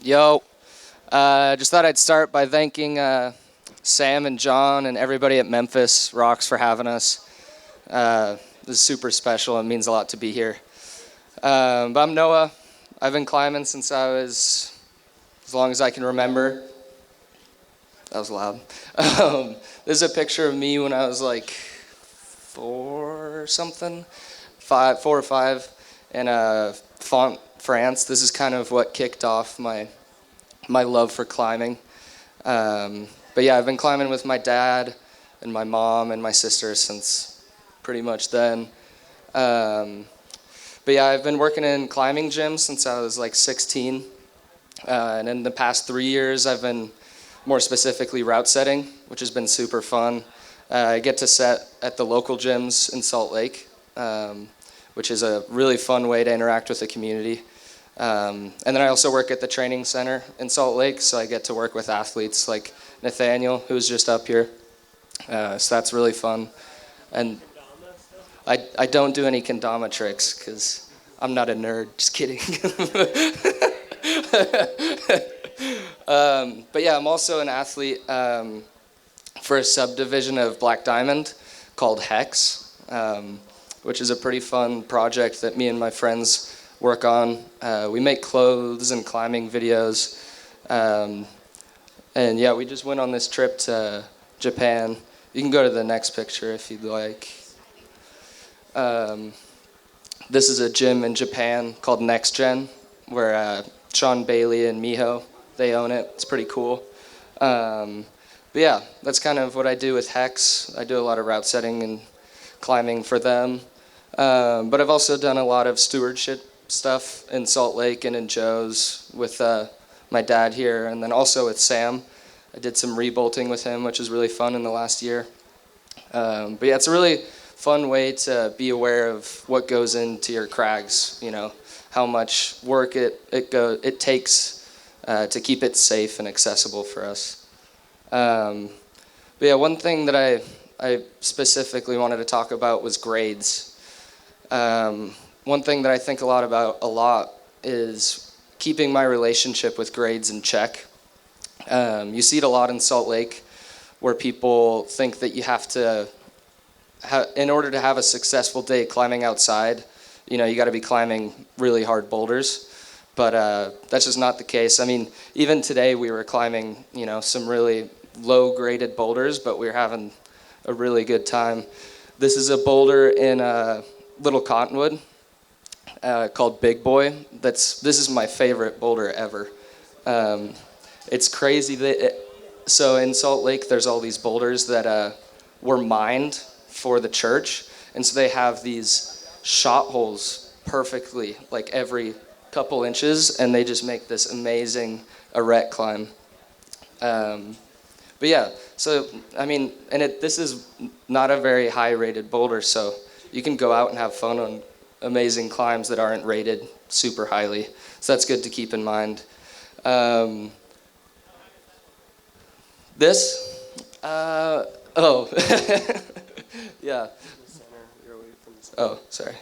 Yo, just thought I'd start by thanking Sam and John and everybody at Memphis Rocks for having us. This is super special. It means a lot to be here. But I'm Noah. I've been climbing since I was as long as I can remember. That was loud. This is a picture of me when I was like 4 or something, 4 or 5, in Font, France. This is kind of what kicked off my love for climbing. But yeah, I've been climbing with my dad and my mom and my sister since pretty much then. But yeah, I've been working in climbing gyms since I was like 16. And in the past 3 years, I've been more specifically route setting, which has been super fun. I get to set at the local gyms in Salt Lake, which is a really fun way to interact with the community. And then I also work at the training center in Salt Lake, so I get to work with athletes like Nathaniel, who's just up here. So that's really fun. And I don't do any kendama tricks because I'm not a nerd. Just kidding. But yeah, I'm also an athlete for a subdivision of Black Diamond called Hex, which is a pretty fun project that me and my friends work on. We make clothes and climbing videos. And yeah, we just went on this trip to Japan. You can go to the next picture if you'd like. This is a gym in Japan called Next Gen, where Sean Bailey and Miho, they own it. It's pretty cool. But yeah, that's kind of what I do with Hex. I do a lot of route setting and climbing for them. But I've also done a lot of stewardship stuff in Salt Lake and in Joe's with my dad here, and then also with Sam. I did some rebolting with him, which is really fun in the last year. But yeah, it's a really fun way to be aware of what goes into your crags, you know, how much work it takes to keep it safe and accessible for us. But yeah, one thing that I specifically wanted to talk about was grades. One thing that I think a lot is keeping my relationship with grades in check. You see it a lot in Salt Lake, where people think that you have to, in order to have a successful day climbing outside, you know, you got to be climbing really hard boulders. But that's just not the case. I mean, even today we were climbing, you know, some really low-graded boulders, but we were having a really good time. This is a boulder in Little Cottonwood called Big Boy. This is my favorite boulder ever. It's crazy so in Salt Lake there's all these boulders that were mined for the church, and so they have these shot holes perfectly, like every couple inches, and they just make this amazing erect climb. But yeah, so I mean, and this is not a very high rated boulder, so you can go out and have fun on amazing climbs that aren't rated super highly. So that's good to keep in mind. Yeah. Oh, sorry.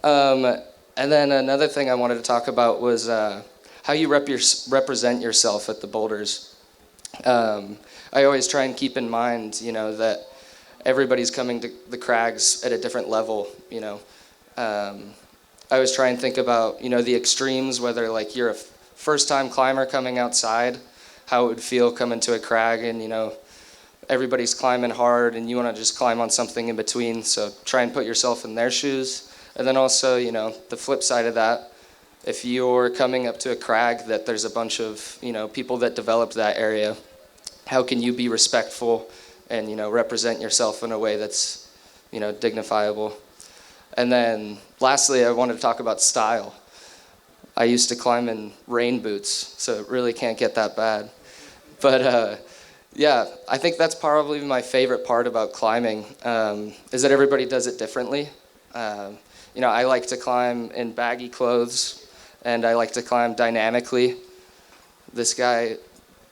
And then another thing I wanted to talk about was how you represent yourself at the boulders. I always try and keep in mind, you know, that everybody's coming to the crags at a different level, you know. I always try and think about, you know, the extremes, whether like you're a first-time climber coming outside, how it would feel coming to a crag, and, you know, everybody's climbing hard and you want to just climb on something in between, so try and put yourself in their shoes. And then also, you know, the flip side of that, if you're coming up to a crag that there's a bunch of, you know, people that developed that area, how can you be respectful and, you know, represent yourself in a way that's, you know, dignifiable? And then lastly, I wanted to talk about style. I used to climb in rain boots, so it really can't get that bad. But yeah, I think that's probably my favorite part about climbing, is that everybody does it differently. You know, I like to climb in baggy clothes, and I like to climb dynamically. This guy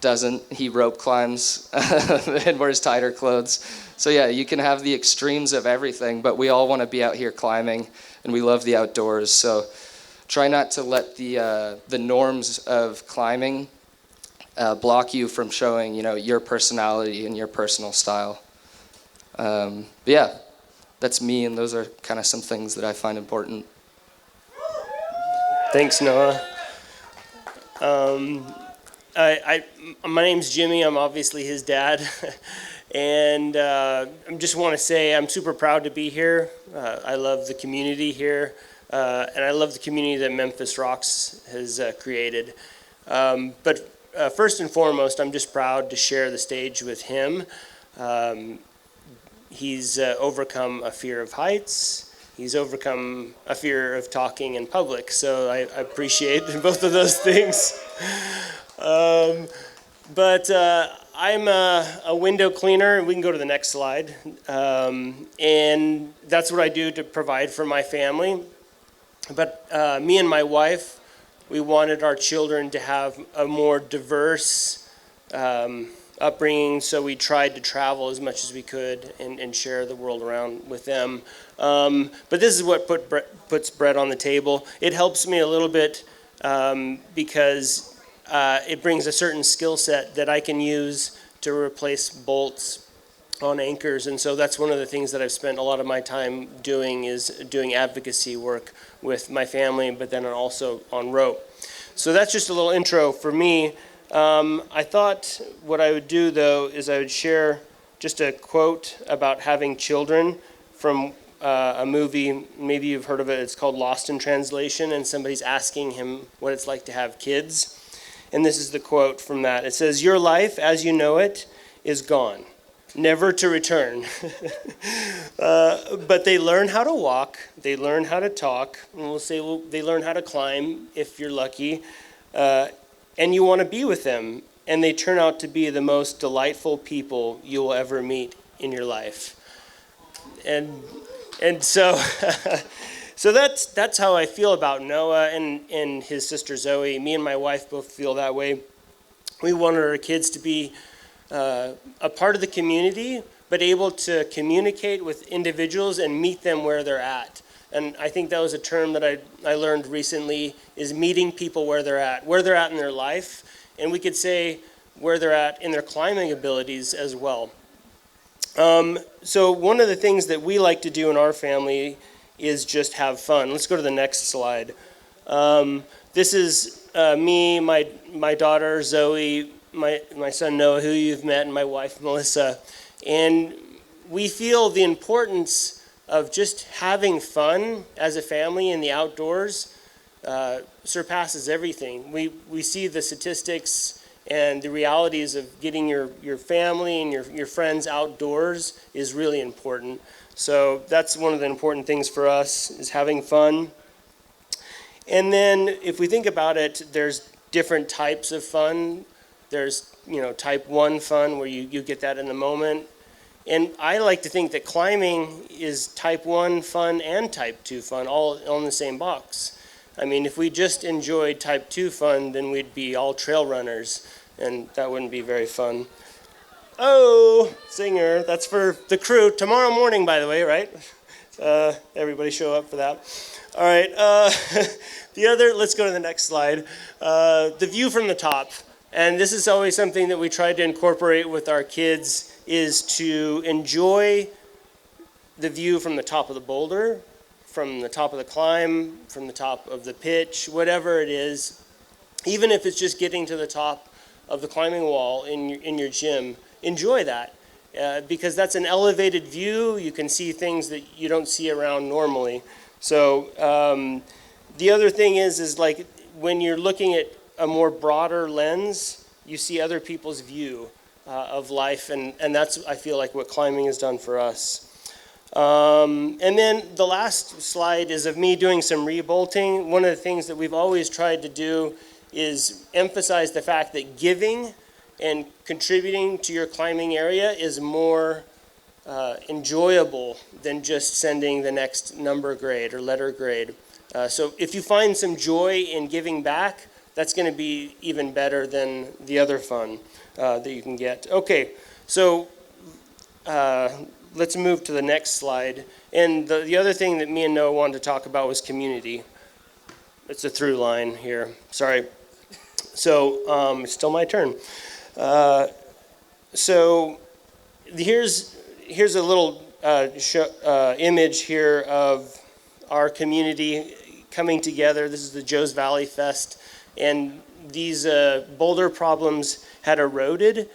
doesn't. He rope climbs and wears tighter clothes. So yeah, you can have the extremes of everything, but we all want to be out here climbing, and we love the outdoors. So try not to let the norms of climbing block you from showing, your personality and your personal style. But yeah, that's me, and those are kind of some things that I find important. Thanks, Noah. My name's Jimmy. I'm obviously his dad. And I just want to say I'm super proud to be here. I love the community here. And I love the community that Memphis Rocks has created. But first and foremost, I'm just proud to share the stage with him. He's overcome a fear of heights. He's overcome a fear of talking in public. So I appreciate both of those things. But I'm a window cleaner. We can go to the next slide. And that's what I do to provide for my family. But me and my wife, we wanted our children to have a more diverse upbringing, so we tried to travel as much as we could and share the world around with them. But this is what puts bread on the table. It helps me a little bit because it brings a certain skill set that I can use to replace bolts on anchors, and so that's one of the things that I've spent a lot of my time doing is doing advocacy work with my family, but then also on rope. So that's just a little intro for me. I thought what I would do, though, is I would share just a quote about having children from a movie. Maybe you've heard of it. It's called Lost in Translation, and somebody's asking him what it's like to have kids. And this is the quote from that. It says, "Your life, as you know it, is gone, never to return." But they learn how to walk, they learn how to talk, and we'll say they learn how to climb if you're lucky, and you want to be with them, and they turn out to be the most delightful people you will ever meet in your life. And so so that's how I feel about Noah and his sister Zoe. Me and my wife both feel that way. We wanted our kids to be a part of the community, but able to communicate with individuals and meet them where they're at. And I think that was a term that I learned recently, is meeting people where they're at in their life. And we could say where they're at in their climbing abilities as well. So one of the things that we like to do in our family is just have fun. Let's go to the next slide. This is me, my daughter Zoe, my son Noah, who you've met, and my wife Melissa. And we feel the importance of just having fun as a family in the outdoors surpasses everything. We see the statistics and the realities of getting your family and your friends outdoors is really important. So that's one of the important things for us, is having fun. And then if we think about it, there's different types of fun. There's, type 1 fun where you get that in the moment. And I like to think that climbing is type 1 fun and type 2 fun all in the same box. I mean, if we just enjoyed type 2 fun, then we'd be all trail runners, and that wouldn't be very fun. Oh, singer, that's for the crew. Tomorrow morning, by the way, right? Everybody show up for that. All right, let's go to the next slide. The view from the top. And this is always something that we try to incorporate with our kids, is to enjoy the view from the top of the boulder, from the top of the climb, from the top of the pitch, whatever it is. Even if it's just getting to the top of the climbing wall in your gym, enjoy that. Because that's an elevated view. You can see things that you don't see around normally. So the other thing is like when you're looking at a more broader lens, you see other people's view of life, and that's, I feel like, what climbing has done for us. And then the last slide is of me doing some rebolting. One of the things that we've always tried to do is emphasize the fact that giving and contributing to your climbing area is more enjoyable than just sending the next number grade or letter grade. So if you find some joy in giving back, that's going to be even better than the other fun that you can get. Okay, so let's move to the next slide. And the other thing that me and Noah wanted to talk about was community. it's a through line here. Sorry. So it's still my turn. So here's a little image here of our community coming together. This is the Joe's Valley Fest, and these boulder problems had eroded,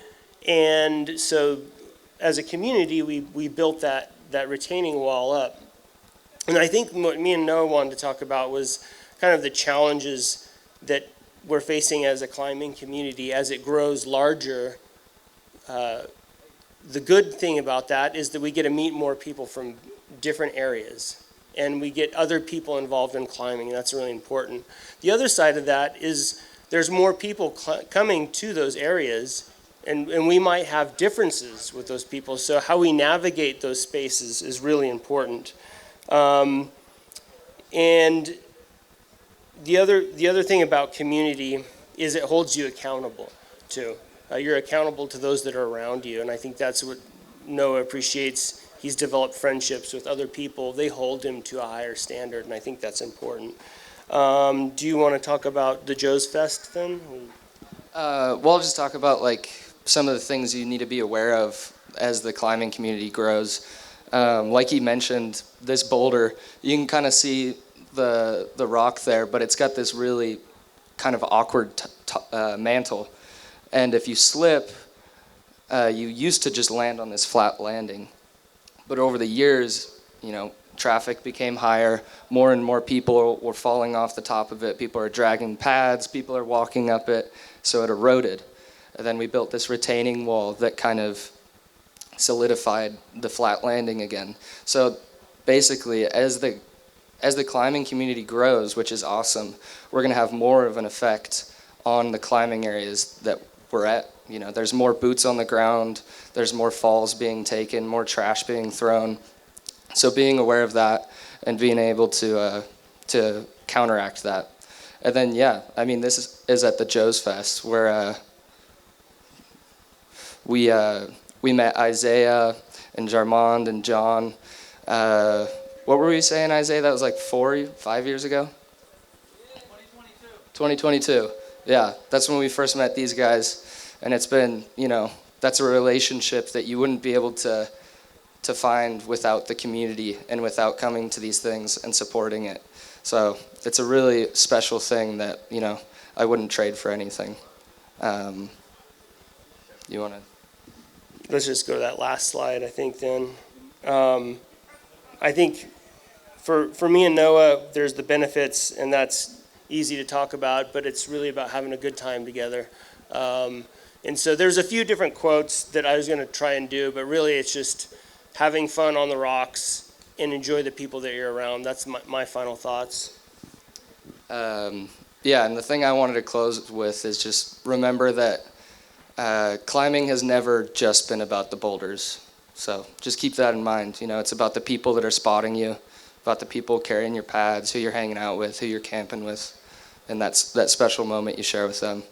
and so as a community we built that retaining wall up. And I think what me and Noah wanted to talk about was kind of the challenges that we're facing as a climbing community as it grows larger. The good thing about that is that we get to meet more people from different areas, and we get other people involved in climbing, and that's really important. The other side of that is there's more people coming to those areas, and we might have differences with those people, so how we navigate those spaces is really important. And the other thing about community is it holds you accountable too. You're accountable to those that are around you, and I think that's what Noah appreciates. He's developed friendships with other people. They hold him to a higher standard, and I think that's important. Do you want to talk about the Joe's Fest then? Well, I'll just talk about like some of the things you need to be aware of as the climbing community grows. Like he mentioned, this boulder, you can kind of see the rock there, but it's got this really kind of awkward mantle. And if you slip, you used to just land on this flat landing. But over the years, traffic became higher. More and more people were falling off the top of it. People are dragging pads. People are walking up it. So it eroded. And then we built this retaining wall that kind of solidified the flat landing again. So basically, as the climbing community grows, which is awesome, we're going to have more of an effect on the climbing areas that we're at. There's more boots on the ground, there's more falls being taken, more trash being thrown. So being aware of that and being able to counteract that. And then, this is at the Joe's Fest where we met Isaiah and Jarmond and John. What were we saying, Isaiah? That was like 5 years ago? 2022. Yeah, that's when we first met these guys. And it's been, that's a relationship that you wouldn't be able to find without the community and without coming to these things and supporting it. So it's a really special thing that, I wouldn't trade for anything. You want to? Let's just go to that last slide, I think, then. I think for me and Noah, there's the benefits, and that's easy to talk about, but it's really about having a good time together. And so there's a few different quotes that I was going to try and do, but really it's just having fun on the rocks and enjoy the people that you're around. That's my final thoughts. And the thing I wanted to close with is just remember that climbing has never just been about the boulders. So just keep that in mind. It's about the people that are spotting you, about the people carrying your pads, who you're hanging out with, who you're camping with, and that's that special moment you share with them.